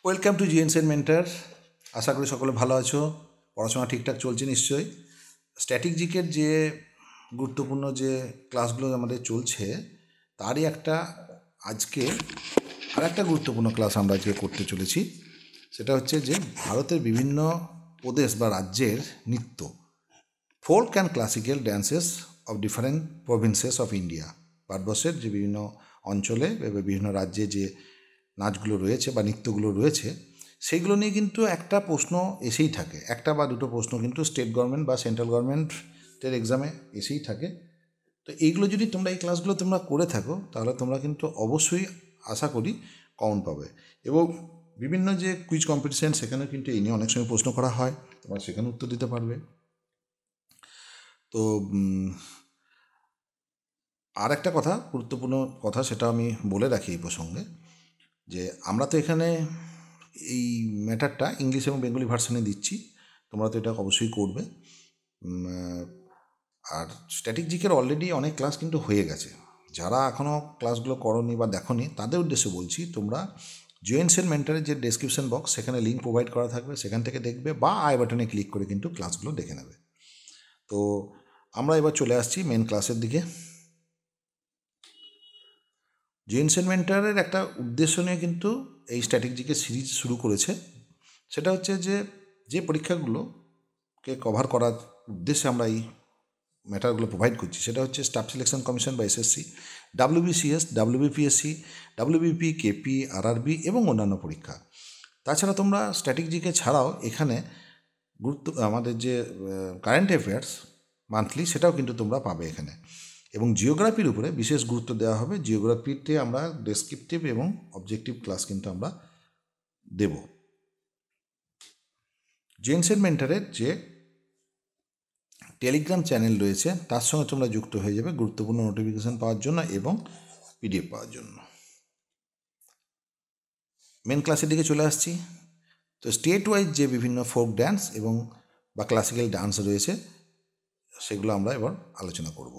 Welcome to জিএনসেন mentor. আশা করি সকলে ভালো আছো, পড়াশোনা ঠিকঠাক চলছে নিশ্চয়ই। স্ট্যাটিক জিকের যে গুরুত্বপূর্ণ যে ক্লাসগুলো আমাদের চলছে তারই আজকে আর একটা গুরুত্বপূর্ণ ক্লাস আমরা আজকে করতে চলেছি। সেটা হচ্ছে যে ভারতের বিভিন্ন প্রদেশ বা রাজ্যের নৃত্য, folk and classical dances of different provinces of India. ভারতবর্ষের যে বিভিন্ন অঞ্চলে বা বিভিন্ন রাজ্যে যে নাচগুলো রয়েছে বা নৃত্যগুলো রয়েছে সেইগুলো নিয়ে কিন্তু একটা প্রশ্ন এসেই থাকে, একটা বা দুটো প্রশ্ন কিন্তু স্টেট গভর্নমেন্ট বা সেন্ট্রাল গভর্নমেন্টের এক্সামে এসেই থাকে। তো এইগুলো যদি তোমরা এই ক্লাসগুলো তোমরা করে থাকো তাহলে তোমরা কিন্তু অবশ্যই আশা করি কমন পাবে। এবং বিভিন্ন যে কুইজ কম্পিটিশান সেখানেও কিন্তু এই নিয়ে অনেক সময় প্রশ্ন করা হয়, তোমরা সেখানে উত্তর দিতে পারবে। তো আর একটা কথা, গুরুত্বপূর্ণ কথা, সেটা আমি বলে রাখি এই প্রসঙ্গে, যে আমরা তো এখানে এই ম্যাটারটা ইংলিশ এবং বেঙ্গলি ভার্সানে দিচ্ছি, তোমরা তো এটা অবশ্যই করবে। আর স্ট্যাটিক জিকের অলরেডি অনেক ক্লাস কিন্তু হয়ে গেছে। যারা এখনও ক্লাসগুলো করনি বা দেখোনি তাদের উদ্দেশ্যে বলছি, তোমরা জিএনসেন মেন্টারের যে ডেসক্রিপশন বক্স সেখানে লিঙ্ক প্রোভাইড করা থাকবে, সেখান থেকে দেখবে বা আই বাটনে ক্লিক করে কিন্তু ক্লাসগুলো দেখে নেবে। তো আমরা এবার চলে আসছি মেন ক্লাসের দিকে। জিএনসেন মেন্টারের একটা উদ্দেশ্য নিয়ে কিন্তু এই স্ট্যাটিক জিকে সিরিজ শুরু করেছে। সেটা হচ্ছে যে পরীক্ষাগুলোকে কভার করার উদ্দেশ্যে আমরা এই ম্যাটারগুলো প্রোভাইড করছি, সেটা হচ্ছে স্টাফ সিলেকশন কমিশন বা SSC, WBCS, WBPSC, WBP, KP, RRB এবং অন্যান্য পরীক্ষা। তাছাড়া তোমরা স্ট্যাটিক জিকে ছাড়াও এখানে আমাদের যে কারেন্ট অ্যাফেয়ার্স মান্থলি সেটাও কিন্তু তোমরা পাবে এখানে। এবং জিওগ্রাফির উপরে বিশেষ গুরুত্ব দেওয়া হবে। জিওগ্রাফিতে আমরা ডেসক্রিপটিভ এবং অবজেক্টিভ ক্লাস কিন্তু আমরা দেব। জিএনসেন মেন্টারের যে টেলিগ্রাম চ্যানেল রয়েছে তার সঙ্গে তোমরা যুক্ত হয়ে যাবে গুরুত্বপূর্ণ নোটিফিকেশান পাওয়ার জন্য এবং পিডিএফ পাওয়ার জন্য। মেন ক্লাসের দিকে চলে আসছি। তো স্টেট ওয়াইজ যে বিভিন্ন ফোক ড্যান্স এবং বা ক্লাসিক্যাল ডান্স রয়েছে সেগুলো আমরা এবার আলোচনা করব।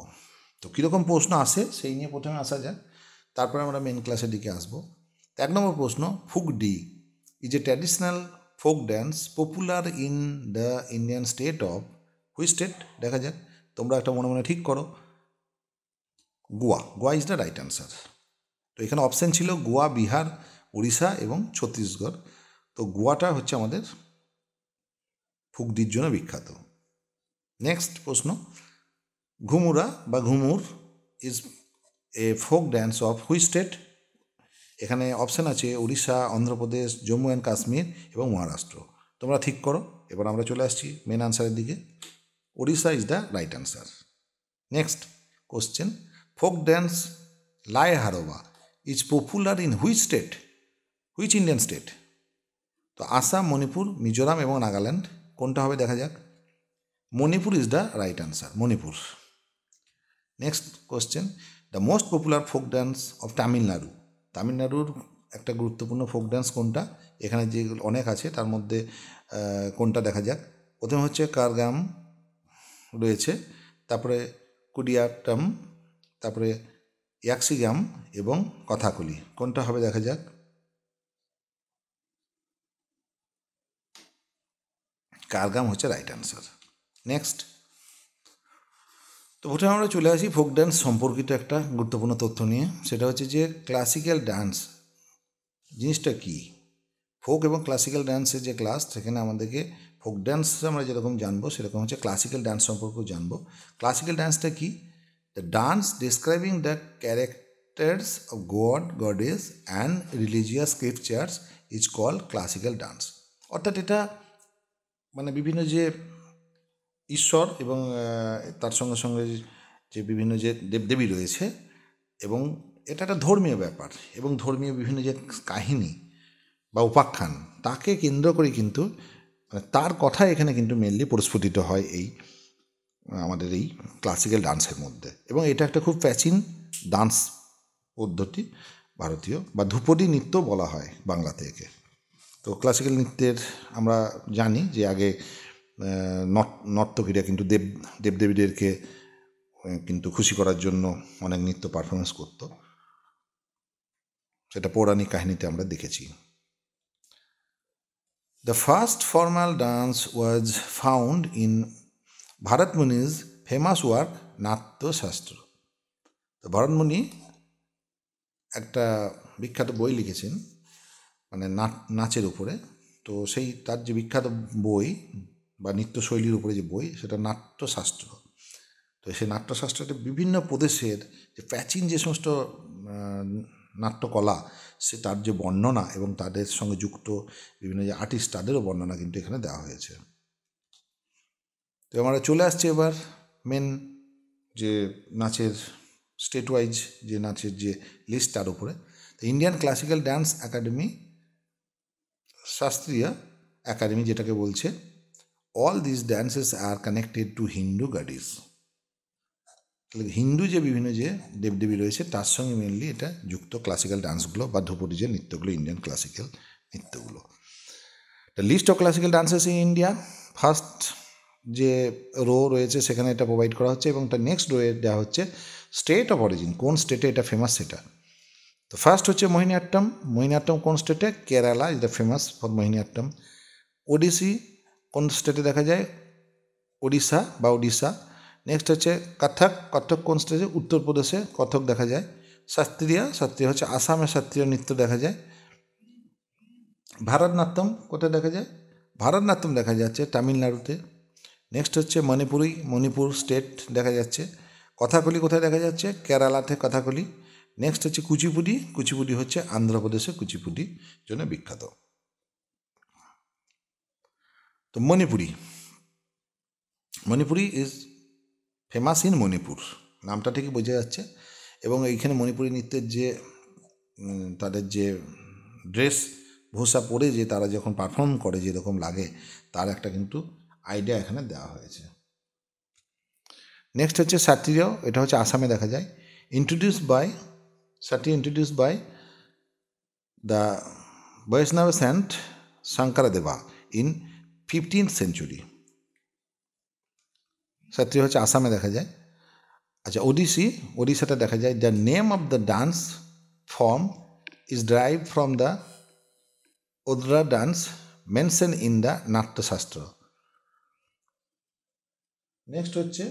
তো কীরকম প্রশ্ন আসে সেই নিয়ে প্রথমে আসা যাক, তারপরে আমরা মেন ক্লাসের দিকে আসবো। 1 নম্বর প্রশ্ন, Fugdi is a traditional folk dance popular in the Indian state of which state? দেখা যাক, তোমরা একটা মনে মনে ঠিক করো। Goa. Goa is the right answer. তো এখানে অপশান ছিল গোয়া, বিহার, উড়িষ্যা এবং ছত্তিশগড়। তো গোয়াটা হচ্ছে আমাদের ফুগডির জন্য বিখ্যাত। নেক্সট প্রশ্ন, ঘুমুরা বা Ghumur is a folk dance of which state? এখানে অপশান আছে উড়িষ্যা, অন্ধ্রপ্রদেশ, জম্মু অ্যান্ড কাশ্মীর এবং মহারাষ্ট্র। তোমরা ঠিক করো। এবার আমরা চলে আসছি মেন আনসারের দিকে। Orissa is the right answer. Next question, folk dance Lai Haraoba is popular in which state? Which Indian state? তো আসাম, মণিপুর, মিজোরাম এবং নাগাল্যান্ড। কোনটা হবে দেখা যাক। Manipur is the right answer, Manipur. Next question, the most popular folk dance of Tamil Nadu. তামিলনাড়ুর একটা গুরুত্বপূর্ণ ফোক ড্যান্স কোনটা? এখানে যেগুলো অনেক আছে তার মধ্যে কোনটা দেখা যাক। প্রথমে হচ্ছে কারগাম রয়েছে, তারপরে কুডিয়াট্টম, তারপরে ইয়াক্সিগাম এবং কথাকলি। কোনটা হবে দেখা যাক। কারগাম হচ্ছে রাইট অ্যান্সার। নেক্সট, তো প্রথমে আমরা চলে আসি ফোক ড্যান্স সম্পর্কিত একটা গুরুত্বপূর্ণ তথ্য নিয়ে। সেটা হচ্ছে যে ক্লাসিক্যাল ডান্স জিনিসটা কী। ফোক এবং ক্লাসিক্যাল ডান্সের যে ক্লাস, সেখানে আমাদেরকে ফোক ডান্স আমরা যেরকম জানবো সেরকম হচ্ছে ক্লাসিক্যাল ডান্স সম্পর্কেও জানবো। ক্লাসিক্যাল ডান্সটা কি? The dance describing the characters of god, goddess and religious scriptures is called classical dance. অর্থাৎ এটা মানে বিভিন্ন যে ঈশ্বর এবং তার সঙ্গে সঙ্গে যে বিভিন্ন যে দেবদেবী রয়েছে, এবং এটা একটা ধর্মীয় ব্যাপার, এবং ধর্মীয় বিভিন্ন যে কাহিনী বা উপাখ্যান তাকে কেন্দ্র করে কিন্তু মানে তার কথা এখানে কিন্তু মেনলি প্রস্ফুটিত হয় এই আমাদের এই ক্লাসিক্যাল ডান্সের মধ্যে। এবং এটা একটা খুব প্রাচীন ডান্স পদ্ধতি, ভারতীয় বা ধ্রুপদী নৃত্য বলা হয় বাংলা থেকে। তো ক্লাসিক্যাল নৃত্যের আমরা জানি যে আগে নর্তকীরা কিন্তু দেবদেবীদেরকে কিন্তু খুশি করার জন্য অনেক নৃত্য পারফরমেন্স করতো, সেটা পৌরাণিক কাহিনীতে আমরা দেখেছি। The first formal dance was found in Bharat Muni's famous work Natya Shastra. তো ভরত মুনি একটা বিখ্যাত বই লিখেছেন মানে নাচের উপরে। তো সেই তার যে বিখ্যাত বই বা নৃত্যশৈলীর উপরে যে বই সেটা নাট্যশাস্ত্র। তো সেই নাট্যশাস্ত্রতে বিভিন্ন প্রদেশের যে প্রাচীন যে সমস্ত নাট্যকলা সে তার যে বর্ণনা এবং তাদের সঙ্গে যুক্ত বিভিন্ন যে আর্টিস্ট তাদেরও বর্ণনা কিন্তু এখানে দেওয়া হয়েছে। তো আমরা চলে আসছি এবার মেন যে নাচের স্টেট ওয়াইজ যে নাচের যে লিস্ট তার উপরে। তো ইন্ডিয়ান ক্লাসিক্যাল ডান্স একাডেমি, শাস্ত্রীয় একাডেমি যেটাকে বলছে, all this dances are connected to Hindu goddess. Hindu যে বিভিন্ন যে দেবদেবী রয়েছে তার সঙ্গে মেনলি এটা যুক্ত ক্লাসিক্যাল ডান্সগুলো বা ধ্রুপদী যে নৃত্যগুলো, ইন্ডিয়ান ক্লাসিক্যাল নৃত্যগুলো। The list of classical dances in India, first যে রো রয়েছে সেখানে এটা প্রোভাইড করা হচ্ছে এবং তার নেক্সট রোয়ে দেওয়া হচ্ছে স্টেট অফ অরিজিন, কোন স্টেটে এটা ফেমাস সেটা। তো ফার্স্ট হচ্ছে মোহিনীআট্টম। মোহিনীআট্টম কোন স্টেটে? Kerala is the famous for Mohiniyattam. Odissi কোন স্টেটে দেখা যায়? ওড়িশা বা ওডিশা। নেক্সট হচ্ছে কথক। কথক কোন স্টেটে? উত্তরপ্রদেশে কথক দেখা যায়। শাস্ত্রীয়, শাস্ত্রীয় হচ্ছে আসামে শাস্ত্রীয় নৃত্য দেখা যায়। ভারতনাট্যম কোথায় দেখা যায়? ভারতনাট্যম দেখা যাচ্ছে তামিলনাড়ুতে। নেক্সট হচ্ছে মণিপুরি, মণিপুর স্টেট দেখা যাচ্ছে। কথাকলি কোথায় দেখা যাচ্ছে? কেরালাতে কথাকলি। নেক্সট হচ্ছে কুচিপুডি, কুচিপুডি হচ্ছে আন্ধ্রপ্রদেশে কুচিপুডির জন্য বিখ্যাত। তো Manipuri, Manipuri is famous in Manipur, নামটা ঠিকই বোঝা যাচ্ছে। এবং এইখানে মণিপুরি নৃত্যের যে তাদের যে ড্রেস ভূষা পরে যে তারা যখন পারফর্ম করে যেরকম লাগে তার একটা কিন্তু আইডিয়া এখানে দেওয়া হয়েছে। নেক্সট হচ্ছে সাত্রীয়, এটা হচ্ছে আসামে দেখা যায়। Introduced by the Vaishnava saint Sankardeva in 15th century। Sattriya হচ্ছে আসামে দেখা যায়। আচ্ছা, ওড়িশাতে দেখা যায়। The name of the dance form is derived from the Odra dance mentioned in the Natyashastra. Next হচ্ছে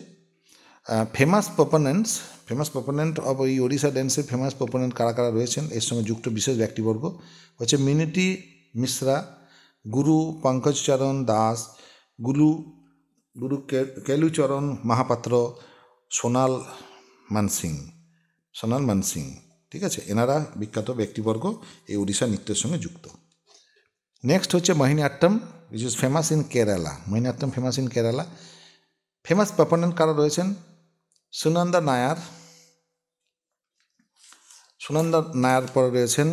ফেমাস প্রপোনেন্ট অফ ওই ওড়িশা ড্যান্সের ফেমাস প্রপোনেন্ট কারা কারা রয়েছেন এর সঙ্গে যুক্ত বিশেষ ব্যক্তিবর্গ হচ্ছে মিনতি মিশ্রা, গুরু পঙ্কজচরণ দাস, গুরু কেলুচরণ মহাপাত্র, সোনাল মানসিং। ঠিক আছে, এনারা বিখ্যাত ব্যক্তিবর্গ এই ওড়িশা নৃত্যের সঙ্গে যুক্ত। নেক্সট হচ্ছে Mohiniyattam, which is famous in Kerala. Mohiniyattam famous in Kerala. Famous proponent কারা রয়েছেন? সুনন্দা নায়ার পরে রয়েছেন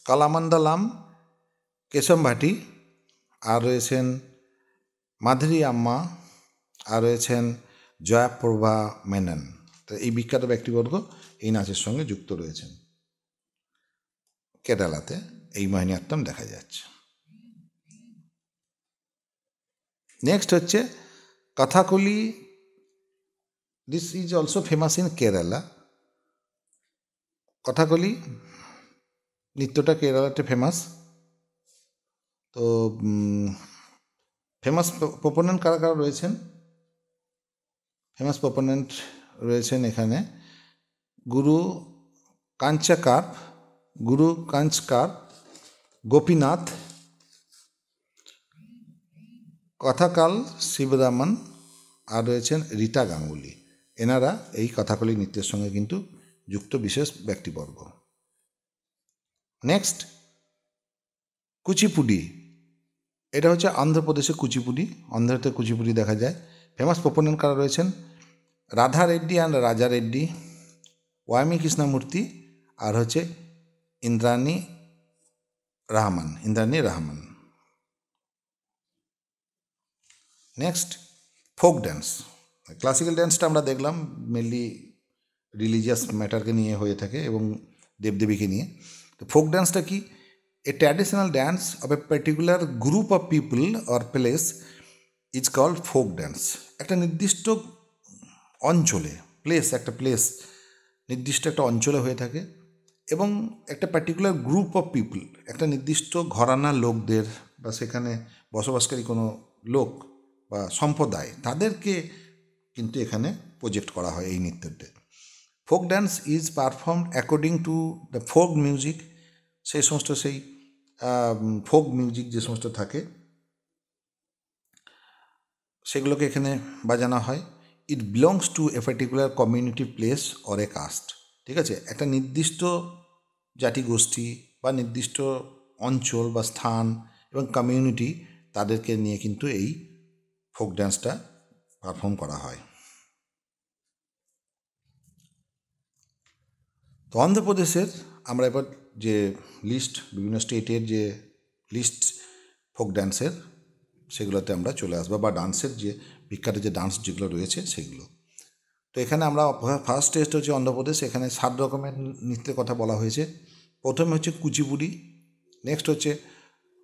কালামান্দালাম কেশম ভাটি, আর রয়েছেন মাধুরী আম্মা, আর রয়েছেন জয়াপ্রভা মেনন। তো এই বিখ্যাত ব্যক্তিবর্গ এই নাচের সঙ্গে যুক্ত রয়েছেন। কেরালাতে এই মোহিনীআট্টম দেখা যাচ্ছে। নেক্সট হচ্ছে Kathakali, this is also famous in Kerala. Kathakali নৃত্যটা কেরালাতে ফেমাস। তো ফেমাস প্রপোনেন্ট কারা কারা রয়েছেন? ফেমাস প্রপোনেন্ট রয়েছেন এখানে গুরু কাঞ্চকার, গোপীনাথ, কথাকাল শিবরামন, আর রয়েছেন রীতা গাঙ্গুলি। এনারা এই কথাকলি নৃত্যের সঙ্গে কিন্তু যুক্ত বিশেষ ব্যক্তিবর্গ। নেক্সট কুচিপুডি, এটা হচ্ছে অন্ধ্রপ্রদেশে কুচিপুডি, অন্ধ্রতে কুচিপুডি দেখা যায়। ফেমাস প্রপোনেন্ট কারা রয়েছেন? রাধা রেড্ডি অ্যান্ড রাজা রেড্ডি, ওয়ামি কৃষ্ণমূর্তি, আর হচ্ছে Indrani Rahman. Next folk dance. Classical ড্যান্সটা আমরা দেখলাম মেনলি রিলিজিয়াস ম্যাটারকে নিয়ে হয়ে থাকে এবং দেবদেবীকে নিয়ে। তো ফোক ড্যান্সটা কি? A traditional dance of a particular group of people or place is called folk dance. একটা নির্দিষ্ট অঞ্চলে, প্লেস নির্দিষ্ট একটা অঞ্চলে হয়ে থাকে এবং একটা পার্টিকুলার গ্রুপ অফ পিপল, একটা নির্দিষ্ট ঘরানার লোকদের বা সেখানে বসবাসকারী কোনো লোক বা সম্প্রদায় তাদেরকে কিন্তু এখানে প্রজেক্ট করা হয় এই নৃত্যতে। Folk dance is performed according to the folk music, সেই সমস্ত সেই ফোক মিউজিক যে সমস্ত থাকে সেগুলোকে এখানে বাজানো হয়। It belongs to a particular community place or a caste, ঠিক আছে, একটা নির্দিষ্ট জাতিগোষ্ঠী বা নির্দিষ্ট অঞ্চল বা স্থান এবং কমিউনিটি তাদেরকে নিয়ে কিন্তু এই ফোক ড্যান্সটা পারফর্ম করা হয়। তো অন্ধ্রপ্রদেশের আমরা এবার যে লিস্ট, বিভিন্ন স্টেটের যে লিস্ট ফোক ড্যান্সের, সেগুলোতে আমরা চলে আসবো, বা ডান্সের যে বিখ্যাত যে ডান্স যেগুলো রয়েছে সেগুলো। তো এখানে আমরা ফার্স্ট টেস্ট হচ্ছে অন্ধ্রপ্রদেশ, এখানে 7 রকমের নৃত্যের কথা বলা হয়েছে। প্রথমে হচ্ছে কুচিপুড়ি, নেক্সট হচ্ছে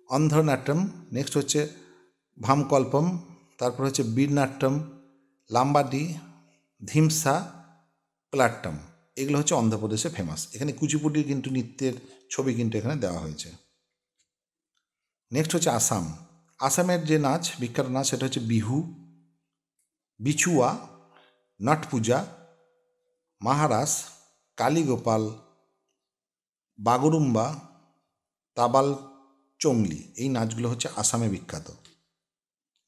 অন্ধ্রনাট্যম, নেক্সট হচ্ছে ভামকল্পম, তারপর হচ্ছে বীরনাট্যম, লাম্বাডি, ধিমসা, প্লাট্টম। এগুলো হচ্ছে অন্ধ্রপ্রদেশে ফেমাস। এখানে কুচিপুড়ির কিন্তু নৃত্যের ছবি কিন্তু এখানে দেওয়া হয়েছে। নেক্সট হচ্ছে আসাম। আসামের যে নাচ, বিখ্যাত নাচ, সেটা হচ্ছে বিহু, বিচুয়া, নট পূজা, মহারাস, কালীগোপাল, বাগরুম্বা, তাবাল চংলি। এই নাচগুলো হচ্ছে আসামে বিখ্যাত।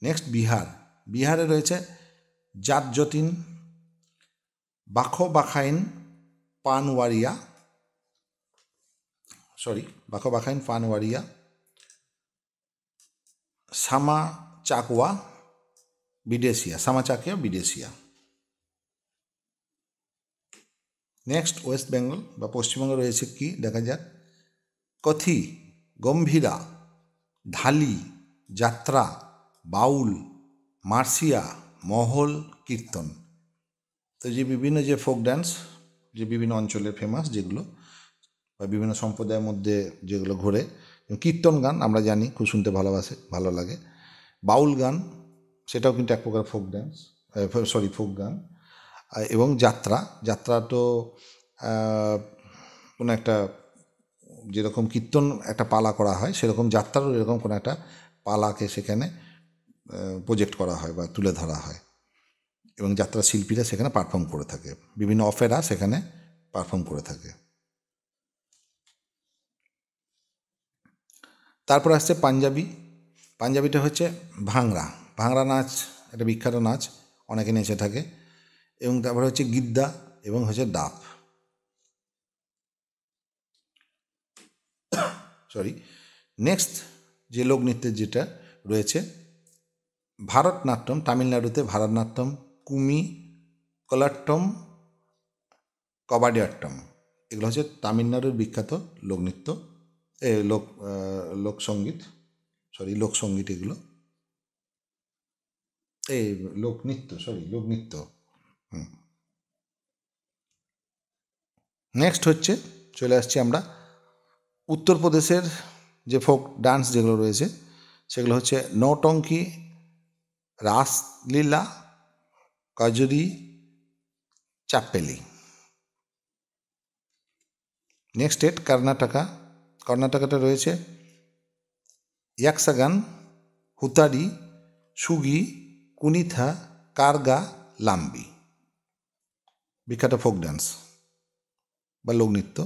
নেক্সট বিহার। বিহারে রয়েছে জাত যতীন, বাখো বাখাইন পানওয়ারিয়া, সামা চাকুয়া বিদেশিয়া। নেক্সট ওয়েস্ট বেঙ্গল বা পশ্চিমবঙ্গ রয়েছে কি দেখা যাক, কথি, গম্ভীরা, ঢালি, যাত্রা, বাউল, মার্সিয়া, মহল, কীর্তন। তো যে বিভিন্ন যে ফোক ডান্স যে বিভিন্ন অঞ্চলের ফেমাস যেগুলো বা বিভিন্ন সম্প্রদায়ের মধ্যে যেগুলো ঘোরে, কীর্তন গান আমরা জানি খুব শুনতে ভালো লাগে। বাউল গান, সেটাও কিন্তু এক প্রকার ফোক ডান্স, ফোক গান। এবং যাত্রা তো কোনো একটা, যেরকম কীর্তন একটা পালা করা হয় সেরকম যাত্রারও এরকম কোনো একটা পালাকে সেখানে প্রজেক্ট করা হয় বা তুলে ধরা হয়, এবং যাত্রা শিল্পীরা সেখানে পারফর্ম করে থাকে, বিভিন্ন অপেরা সেখানে পারফর্ম করে থাকে। তারপর আসছে পাঞ্জাবি। পাঞ্জাবিটা হচ্ছে ভাংরা নাচ, একটা বিখ্যাত নাচ, অনেকে নেচে থাকে। এবং তারপরে হচ্ছে গিদ্দা এবং হচ্ছে ডাব। নেক্সট যে লোকনৃত্যের যেটা রয়েছে ভারতনাট্যম, তামিলনাড়ুতে ভারতনাট্যম, কুমি, কলাট্টম, কবাডিয়াট্টম। এগুলো হচ্ছে তামিলনাড়ুর বিখ্যাত লোকনৃত্য, লোকসঙ্গীত এগুলো, লোকনৃত্য। নেক্সট হচ্ছে চলে আসছি আমরা উত্তরপ্রদেশের যে ফোক ডান্স যেগুলো রয়েছে সেগুলো হচ্ছে নৌটঙ্কি, রাসলীলা, কাজরি, চাপ্পেলি। নেক্সট স্টেট কর্ণাটকাতে রয়েছে ইয়াকসাগান, হুতারি, সুগি, কুনিথা, কার্গা, লাম্বি, বিখ্যাত ফোক ডান্স বা লোকনৃত্য।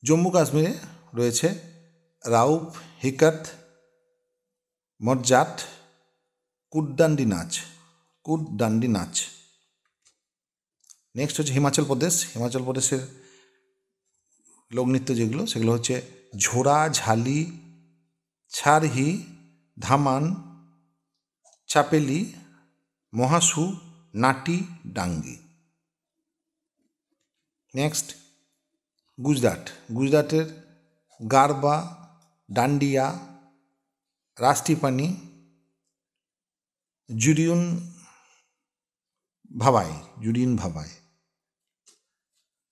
জম্মু কাশ্মীরে রয়েছে রাউফ, হিকাত, মজ্জাট, কুটদান্ডি নাচ। নেক্সট হচ্ছে হিমাচল প্রদেশের লোকনৃত্য যেগুলো সেগুলো হচ্ছে ঝোড়া, ঝালি, ছারহি, ধামান, চাপেলি, মহাসু, নাটি, ডাঙ্গি। নেক্সট গুজরাটের গারবা, ডান্ডিয়া, রাস্টিপানি, জুরিয়ন ভাবাই।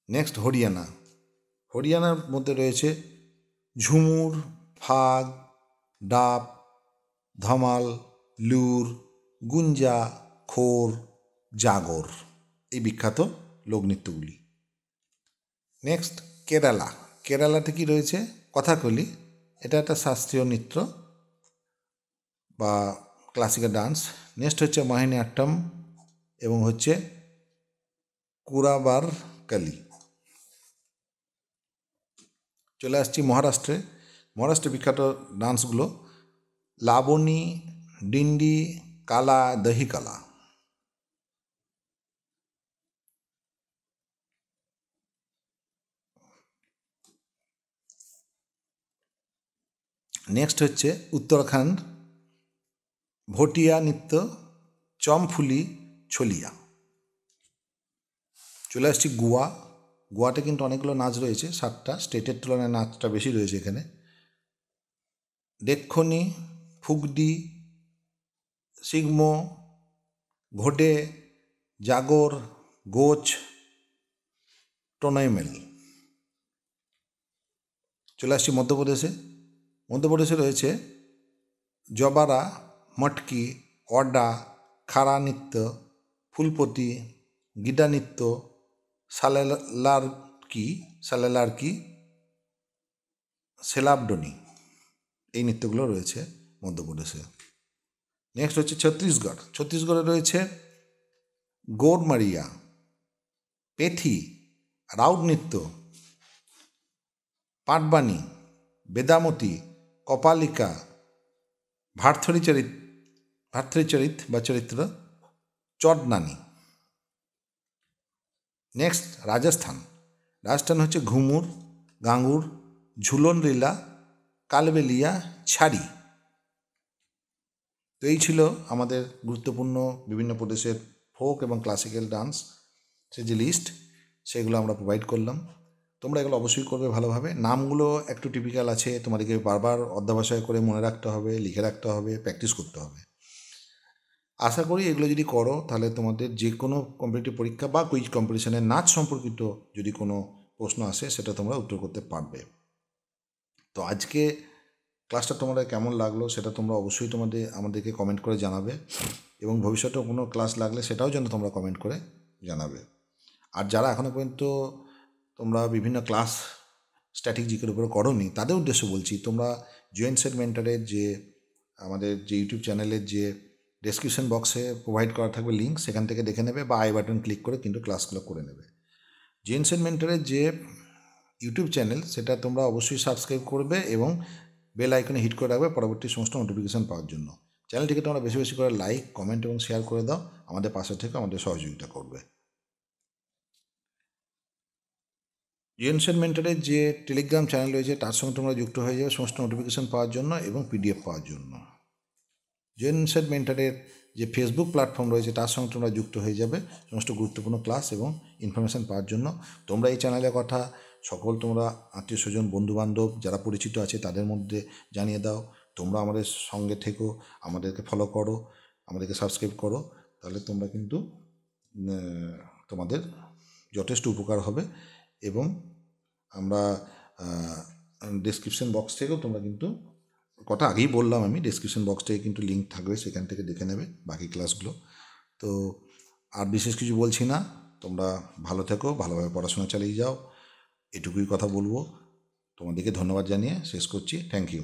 নেক্সট হরিয়ানার মধ্যে রয়েছে ঝুমুর, ফাগ, ডাব, ধমাল, লুর, গুঞ্জা, খোর, জাগর, এই বিখ্যাত লোকনৃত্যগুলি। নেক্সট কেরালাতে কি রয়েছে কথাকলি, এটা একটা শাস্ত্রীয় নৃত্য বা ক্লাসিক্যাল ডান্স। নেক্সট হচ্ছে মোহিনীঅট্টম এবং হচ্ছে কুরাবার কালি। চলে আসছি মহারাষ্ট্রে। মহারাষ্ট্রের বিখ্যাত ডান্সগুলো লাবণী, ডিন্ডি, কালা, দহি কালা। নেক্সট হচ্ছে উত্তরাখণ্ড ভটিয়া নৃত্য, চমফুলি, ছলিয়া। চলে আসছি গোয়া। গোয়াতে কিন্তু অনেকগুলো নাচ রয়েছে, 7টা। স্টেটের তুলনায় নাচটা বেশি রয়েছে এখানে। দেক্ষণী, ফুগডি, সিগমো, ঘোটে, জাগর, গোচ, টোনাইমেল। চলে আসছি মধ্যপ্রদেশে। মধ্যপ্রদেশে রয়েছে জবারা, মটকি, অডা, খাড়া নৃত্য, ফুলপতি, গিডা নৃত্য, সালেলারকি, সেলাবডনি। এই নৃত্যগুলো রয়েছে মধ্যপ্রদেশে। নেক্সট হচ্ছে ছত্তিশগড়। ছত্তিশগড়ে রয়েছে গৌরমারিয়া, পেথি, রাউড নৃত্য, পাটবানি, বেদামতি, কপালিকা, ভার্থরিচরিত বা চরিত্র, চডনানি। নেক্সট রাজস্থান। রাজস্থান হচ্ছে ঘুমুর, গাঙ্গুর, ঝুলন লীলা, কালবেলিয়া, ছাড়ি। তো এই ছিল আমাদের গুরুত্বপূর্ণ বিভিন্ন প্রদেশের ফোক এবং ক্লাসিক্যাল ডান্স যে লিস্ট, সেগুলো আমরা প্রোভাইড করলাম। তোমরা এগুলো অবশ্যই করবে ভালোভাবে। নামগুলো একটু টিপিক্যাল আছে, তোমাদেরকে বারবার অধ্যাবসায় করে মনে রাখতে হবে, লিখে রাখতে হবে, প্র্যাকটিস করতে হবে। আশা করি এগুলো যদি করো তাহলে তোমাদের যে কোনো কম্পিটিটিভ পরীক্ষা বা কুইজ কম্পিটিশনের নাচ সম্পর্কিত যদি কোনো প্রশ্ন আসে সেটা তোমরা উত্তর করতে পারবে। তো আজকে ক্লাসটা তোমাদের কেমন লাগলো সেটা তোমরা অবশ্যই আমাদেরকে কমেন্ট করে জানাবে, এবং ভবিষ্যতে কোনো ক্লাস লাগলে সেটাও যেন তোমরা কমেন্ট করে জানাবে। আর যারা এখনও পর্যন্ত তোমরা বিভিন্ন ক্লাস স্ট্র্যাটেজিকের উপরে করোনি, তাদের উদ্দেশ্যে বলছি, তোমরা জয়েন্ট সেট মেন্টরের যে আমাদের যে ইউটিউব চ্যানেলের যে ডেসক্রিপশন বক্সে প্রোভাইড করা থাকবে লিঙ্ক, সেখান থেকে দেখে নেবে বা আই বাটন ক্লিক করে কিন্তু ক্লাসগুলো করে নেবে। জয়েন্ট সেট মেন্টরের যে ইউটিউব চ্যানেল সেটা তোমরা অবশ্যই সাবস্ক্রাইব করবে এবং বেল আইকনে হিট করে রাখবে পরবর্তী সমস্ত নোটিফিকেশান পাওয়ার জন্য। চ্যানেলটিকে তোমরা বেশি বেশি করে লাইক, কমেন্ট এবং শেয়ার করে দাও, আমাদের পাশে থেকে আমাদের সহযোগিতা করবে। জয়েন্ট সেট মেন্টরের যে টেলিগ্রাম চ্যানেল রয়েছে তার সঙ্গে তোমরা যুক্ত হয়ে যাবে সমস্ত নোটিফিকেশান পাওয়ার জন্য এবং পিডিএফ পাওয়ার জন্য। জয়েন্ট সেট মেন্টরের যে ফেসবুক প্ল্যাটফর্ম রয়েছে তার সঙ্গে তোমরা যুক্ত হয়ে যাবে সমস্ত গুরুত্বপূর্ণ ক্লাস এবং ইনফরমেশান পাওয়ার জন্য। তোমরা এই চ্যানেলের কথা সকল তোমরা আত্মীয় স্বজন, বন্ধুবান্ধব যারা পরিচিত আছে তাদের মধ্যে জানিয়ে দাও। তোমরা আমাদের সঙ্গে থেকো, আমাদেরকে ফলো করো, আমাদেরকে সাবস্ক্রাইব করো, তাহলে তোমরা কিন্তু তোমাদের যথেষ্ট উপকার হবে। এবং আমরা ডেসক্রিপশন বক্স থেকেও তোমরা কিন্তু, কথা আগেই বললাম আমি, ডেসক্রিপশন বক্স থেকে কিন্তু লিঙ্ক থাকবে, সেখান থেকে দেখে নেবে বাকি ক্লাসগুলো। তো আর বিশেষ কিছু বলছি না, তোমরা ভালো থেকো, ভালোভাবে পড়াশোনা চালিয়ে যাও, এটুকুই কথা বলবো। তোমাদেরকে ধন্যবাদ জানিয়ে শেষ করছি। Thank you.